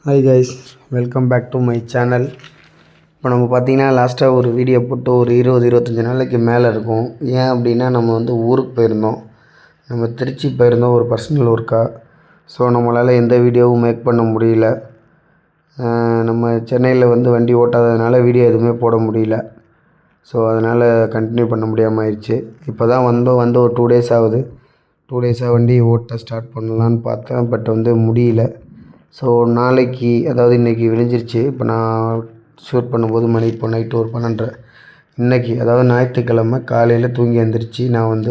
Hi guys, welcome back to my channel. இப்போ நம்ம பார்த்திங்கன்னா லாஸ்ட்டாக ஒரு வீடியோ போட்டு ஒரு 20-25 நாளைக்கு மேலே இருக்கும். ஏன் அப்படின்னா நம்ம ஊருக்கு போயிருந்தோம். நம்ம திருச்சி போயிருந்தோம் ஒரு பர்சனல் ஒர்க்காக. ஸோ நம்மளால் எந்த வீடியோவும் மேக் பண்ண முடியல. நம்ம சென்னையில் வண்டி ஓட்டாததுனால வீடியோ எதுவுமே போட முடியல. ஸோ அதனால் கண்டினியூ பண்ண முடியாமல் ஆயிடுச்சு. இப்போ தான் வந்து ஒரு 2 டேஸ் ஆகுது. 2 டேஸாக வண்டி ஓட்ட ஸ்டார்ட் பண்ணலான்னு பார்த்தேன். பட் முடியல. ஸோ நாளைக்கு, அதாவது இன்றைக்கி விழிஞ்சிருச்சு. இப்போ நான் ஷூட் பண்ணும்போது மணி இப்போ நைட்டு ஒரு 12:30. இன்றைக்கி அதாவது ஞாயிற்றுக்கிழமை காலையில் தூங்கி எழுந்திரிச்சு நான்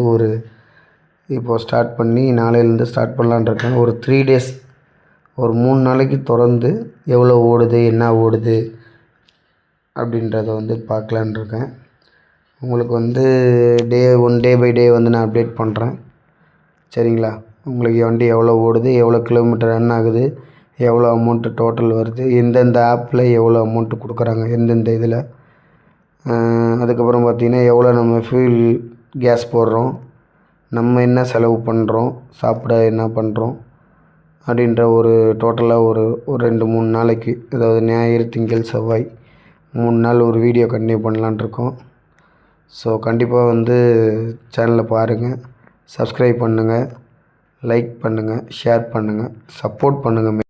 இப்போது ஸ்டார்ட் பண்ணி நாளையிலேருந்து ஸ்டார்ட் பண்ணலான்னு இருக்கேன். ஒரு 3 டேஸ், ஒரு 3 நாளைக்கு தொடர்ந்து எவ்வளோ ஓடுது, என்ன ஓடுது அப்படின்றத பார்க்கலான் இருக்கேன். உங்களுக்கு டே பை டே நான் அப்டேட் பண்ணுறேன். சரிங்களா? உங்களுக்கு வண்டி எவ்வளோ ஓடுது, எவ்வளோ கிலோமீட்டர் ரன் ஆகுது, எவ்வளோ அமௌண்ட்டு டோட்டல் வருது, எந்தெந்த ஆப்பில் எவ்வளோ அமௌண்ட்டு கொடுக்குறாங்க, எந்தெந்த இதில், அதுக்கப்புறம் பார்த்திங்கன்னா எவ்வளோ நம்ம ஃபியூல் கேஸ் போடுறோம், நம்ம என்ன செலவு பண்ணுறோம், சாப்பிட என்ன பண்ணுறோம் அப்படின்ற ஒரு டோட்டலாக ஒரு 2-3 நாளைக்கு, அதாவது ஞாயிறு, திங்கள், செவ்வாய் 3 நாள் ஒரு வீடியோ கண்டினியூ பண்ணலான் இருக்கோம். ஸோ கண்டிப்பாக சேனலை பாருங்கள், சப்ஸ்கிரைப் பண்ணுங்கள், லைக் பண்ணுங்கள், ஷேர் பண்ணுங்கள், சப்போர்ட் பண்ணுங்கள்.